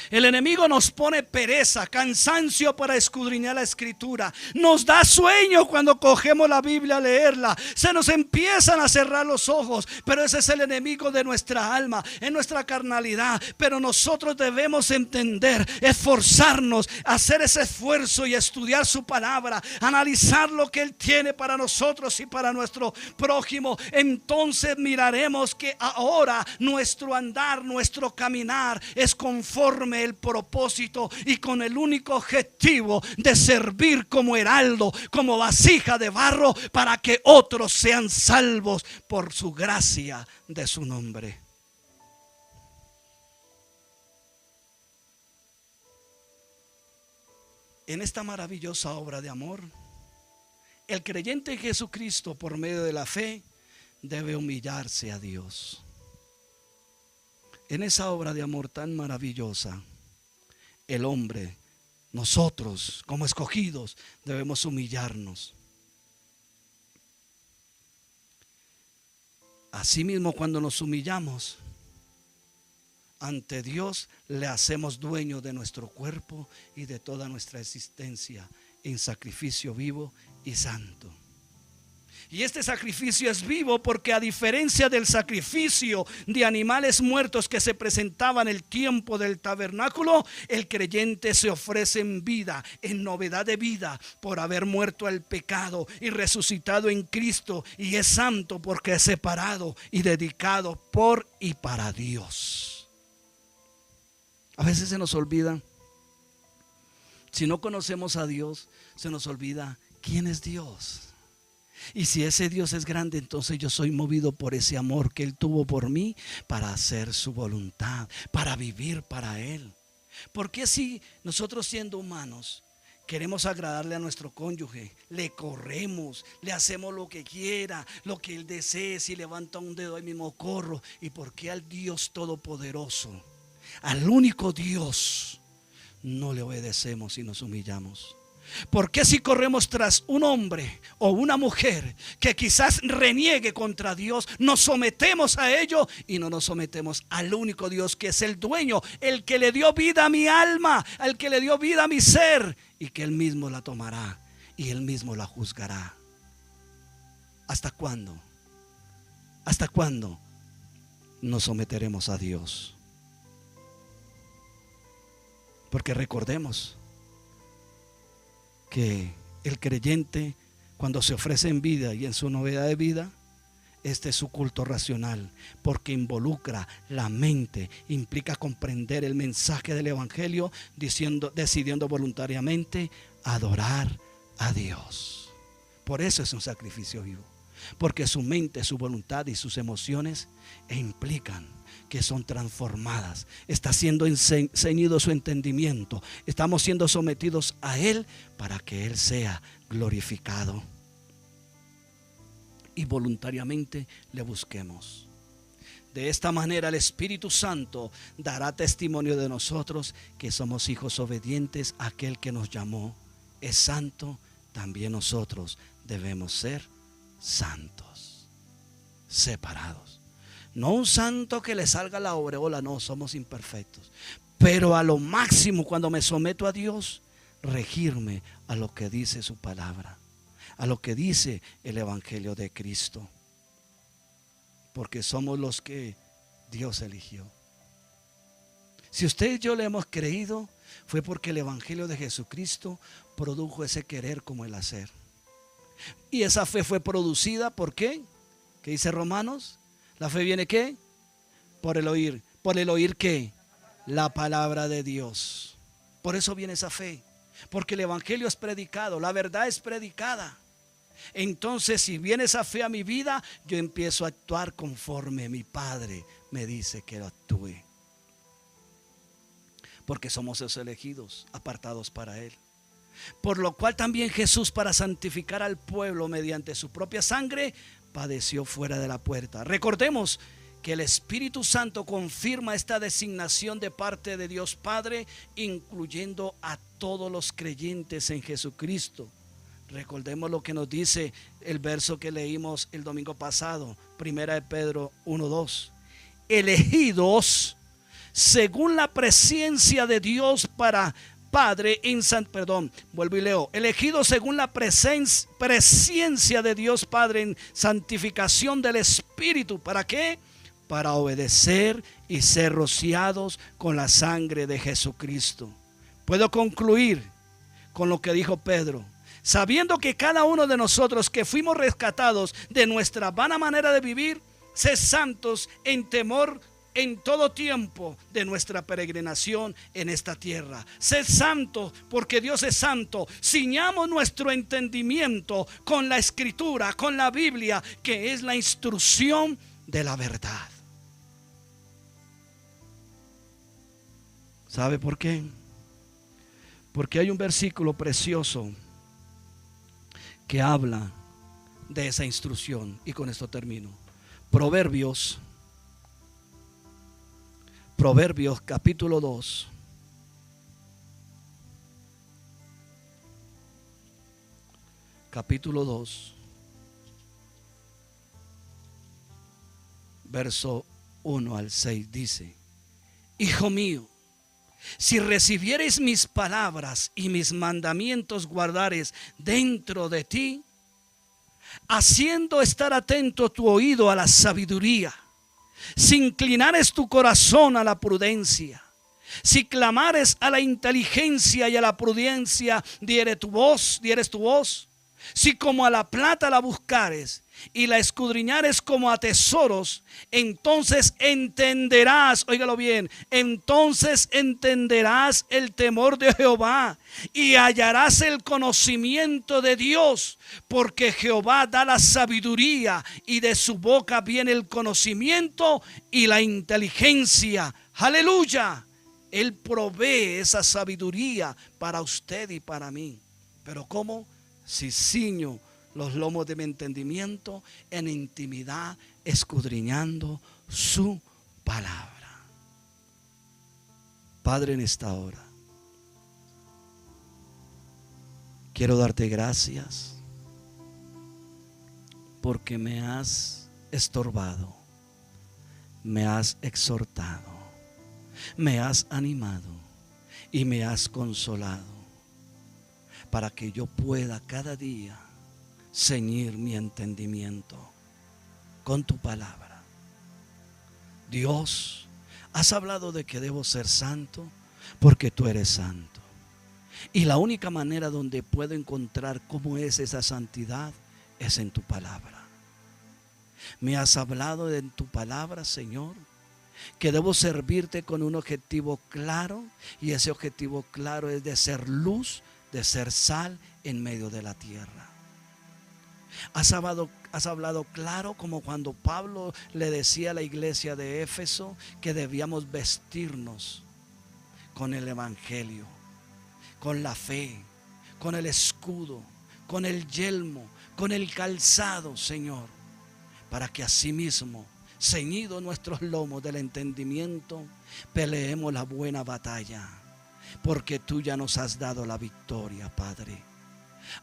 El enemigo nos pone pereza, cansancio para escudriñar la escritura. Nos da sueño cuando cogemos la Biblia a leerla. Se nos empiezan a cerrar los ojos. Pero ese es el enemigo de nuestra alma, en nuestra carnalidad. Pero nosotros debemos entender, esforzarnos, hacer ese esfuerzo y estudiar su palabra, analizar lo que Él tiene para nosotros y para nuestro prójimo. Entonces miraremos que ahora nuestro andar, nuestro caminar es conforme el propósito y con el único objetivo de servir como heraldo, como vasija de barro, para que otros sean salvos por su gracia de su nombre. En esta maravillosa obra de amor, el creyente en Jesucristo, por medio de la fe, debe humillarse a Dios. En esa obra de amor tan maravillosa, el hombre, nosotros como escogidos, debemos humillarnos. Asimismo, cuando nos humillamos ante Dios, le hacemos dueño de nuestro cuerpo y de toda nuestra existencia en sacrificio vivo y santo. Y este sacrificio es vivo porque, a diferencia del sacrificio de animales muertos que se presentaba en el tiempo del tabernáculo, el creyente se ofrece en vida, en novedad de vida, por haber muerto al pecado y resucitado en Cristo, y es santo porque es separado y dedicado por y para Dios. A veces se nos olvida, si no conocemos a Dios, se nos olvida quién es Dios. Y si ese Dios es grande, entonces yo soy movido por ese amor que Él tuvo por mí para hacer su voluntad, para vivir para Él. Porque si nosotros, siendo humanos, queremos agradarle a nuestro cónyuge, le corremos, le hacemos lo que quiera, lo que Él desee? Si levanta un dedo, ahí mismo corro. ¿Y por qué al Dios todopoderoso, al único Dios, no le obedecemos y nos humillamos? ¿Por qué si corremos tras un hombre o una mujer que quizás reniegue contra Dios, nos sometemos a ello y no nos sometemos al único Dios que es el dueño, el que le dio vida a mi alma, al que le dio vida a mi ser, y que Él mismo la tomará y Él mismo la juzgará? ¿Hasta cuándo? ¿Hasta cuándo nos someteremos a Dios? Porque recordemos que el creyente, cuando se ofrece en vida y en su novedad de vida, este es su culto racional, porque involucra la mente, implica comprender el mensaje del evangelio, decidiendo voluntariamente adorar a Dios. Por eso es un sacrificio vivo, porque su mente, su voluntad y sus emociones implican que son transformadas. Está siendo ceñido su entendimiento. Estamos siendo sometidos a Él para que Él sea glorificado. Y voluntariamente le busquemos. De esta manera el Espíritu Santo dará testimonio de nosotros que somos hijos obedientes a aquel que nos llamó. Es santo, también nosotros debemos ser santos, separados. No un santo que le salga la aureola, no, somos imperfectos. Pero a lo máximo, cuando me someto a Dios, regirme a lo que dice su palabra, a lo que dice el evangelio de Cristo. Porque somos los que Dios eligió. Si usted y yo le hemos creído, fue porque el evangelio de Jesucristo produjo ese querer como el hacer. Y esa fe fue producida, ¿por qué? ¿Qué dice Romanos? La fe viene ¿qué? Por el oír. ¿Por el oír qué? La palabra de Dios. Por eso viene esa fe. Porque el evangelio es predicado, la verdad es predicada. Entonces, si viene esa fe a mi vida, yo empiezo a actuar conforme mi Padre me dice que actúe. Porque somos los elegidos, apartados para Él. Por lo cual también Jesús, para santificar al pueblo mediante su propia sangre, padeció fuera de la puerta. Recordemos que el Espíritu Santo confirma esta designación de parte de Dios Padre, incluyendo a todos los creyentes en Jesucristo. Recordemos lo que nos dice el verso que leímos el domingo pasado, 1 de Pedro 1:2. Elegidos según la presencia de Dios para Padre vuelvo y leo. Elegidos según la presencia de Dios Padre en santificación del Espíritu. ¿Para qué? Para obedecer y ser rociados con la sangre de Jesucristo. Puedo concluir con lo que dijo Pedro. Sabiendo que cada uno de nosotros que fuimos rescatados de nuestra vana manera de vivir, sed santos en temor en todo tiempo de nuestra peregrinación en esta tierra. Sed santos porque Dios es santo. Ciñamos nuestro entendimiento con la Escritura, con la Biblia, que es la instrucción de la verdad. ¿Sabe por qué? Porque hay un versículo precioso que habla de esa instrucción, y con esto termino. Proverbios capítulo 2. Capítulo 2. Verso 1 al 6 dice: Hijo mío, si recibieres mis palabras y mis mandamientos guardares dentro de ti, haciendo estar atento tu oído a la sabiduría, si inclinares tu corazón a la prudencia, si clamares a la inteligencia y a la prudencia, dieres tu voz, si como a la plata la buscares y la escudriñares como a tesoros, entonces entenderás, óigalo bien, entonces entenderás el temor de Jehová y hallarás el conocimiento de Dios, porque Jehová da la sabiduría y de su boca viene el conocimiento y la inteligencia. Aleluya. Él provee esa sabiduría para usted y para mí. Pero ¿cómo? Si ciño los lomos de mi entendimiento en intimidad, escudriñando su palabra. Padre, en esta hora quiero darte gracias porque me has estorbado, me has exhortado, me has animado y me has consolado para que yo pueda cada día ceñir mi entendimiento con tu palabra. Dios, has hablado de que debo ser santo porque tú eres santo. Y la única manera donde puedo encontrar cómo es esa santidad es en tu palabra. Me has hablado en tu palabra, Señor, que debo servirte con un objetivo claro, y ese objetivo claro es de ser luz, de ser sal en medio de la tierra. Has hablado claro, como cuando Pablo le decía a la iglesia de Éfeso que debíamos vestirnos con el evangelio, con la fe, con el escudo, con el yelmo, con el calzado, Señor, para que asimismo, ceñidos nuestros lomos del entendimiento, peleemos la buena batalla, porque tú ya nos has dado la victoria, Padre.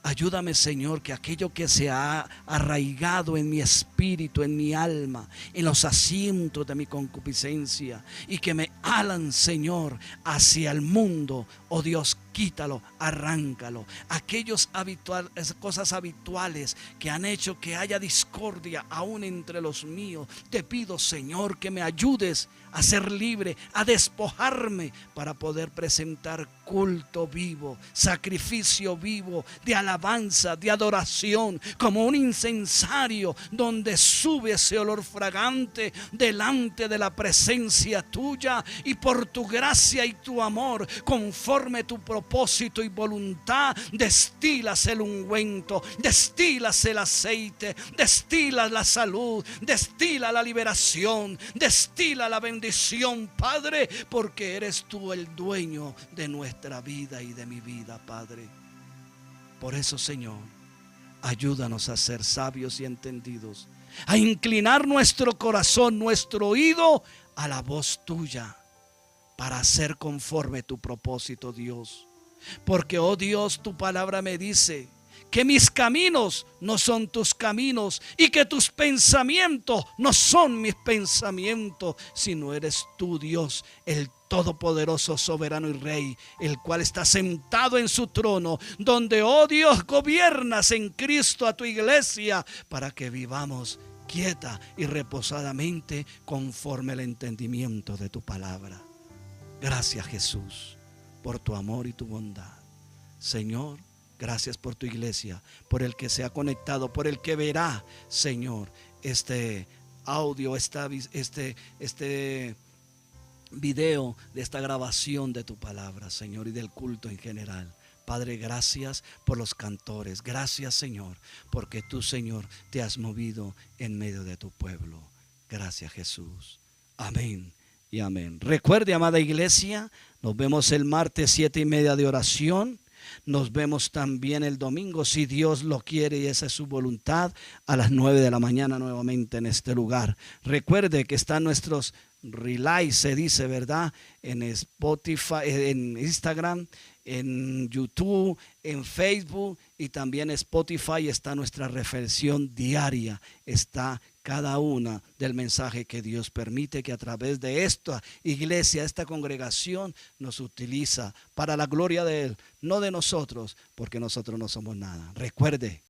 Ayúdame, Señor, que aquello que se ha arraigado en mi espíritu, en mi alma, en los asientos de mi concupiscencia, y que me alan, Señor, hacia el mundo, oh Dios, quítalo, arráncalo. Aquellas cosas habituales que han hecho que haya discordia aún entre los míos, te pido, Señor, que me ayudes a ser libre, a despojarme para poder presentar culto vivo, sacrificio vivo, de alabanza, de adoración, como un incensario donde sube ese olor fragante delante de la presencia tuya, y por tu gracia y tu amor, conforme tu propósito y voluntad, destilas el ungüento, destilas el aceite, destilas la salud, destila la liberación, destila la bendición, Padre, porque eres tú el dueño de nuestra vida y de mi vida, Padre. Por eso, Señor, ayúdanos a ser sabios y entendidos, a inclinar nuestro corazón, nuestro oído a la voz tuya, para hacer conforme tu propósito, Dios. Porque, oh Dios, tu palabra me dice que mis caminos no son tus caminos, y que tus pensamientos no son mis pensamientos, sino eres tú, Dios, el todopoderoso, soberano y rey, el cual está sentado en su trono, donde, oh Dios, gobiernas en Cristo a tu iglesia, para que vivamos quieta y reposadamente conforme el entendimiento de tu palabra. Gracias, Jesús, por tu amor y tu bondad. Señor, gracias por tu iglesia, por el que se ha conectado, por el que verá, Señor, este audio, este video de esta grabación de tu palabra, Señor, y del culto en general. Padre, gracias por los cantores. Gracias, Señor, porque tú, Señor, te has movido en medio de tu pueblo. Gracias, Jesús. Amén y amén. Recuerde, amada iglesia, nos vemos el martes 7:30 de oración. Nos vemos también el domingo, si Dios lo quiere y esa es su voluntad, a las 9 de la mañana nuevamente en este lugar. Recuerde que están nuestros relays, se dice, ¿verdad? En Spotify, en Instagram, en YouTube, en Facebook, y también en Spotify está nuestra reflexión diaria. Está cada una del mensaje que Dios permite que a través de esta iglesia, esta congregación, nos utiliza para la gloria de Él, no de nosotros, porque nosotros no somos nada. Recuerde,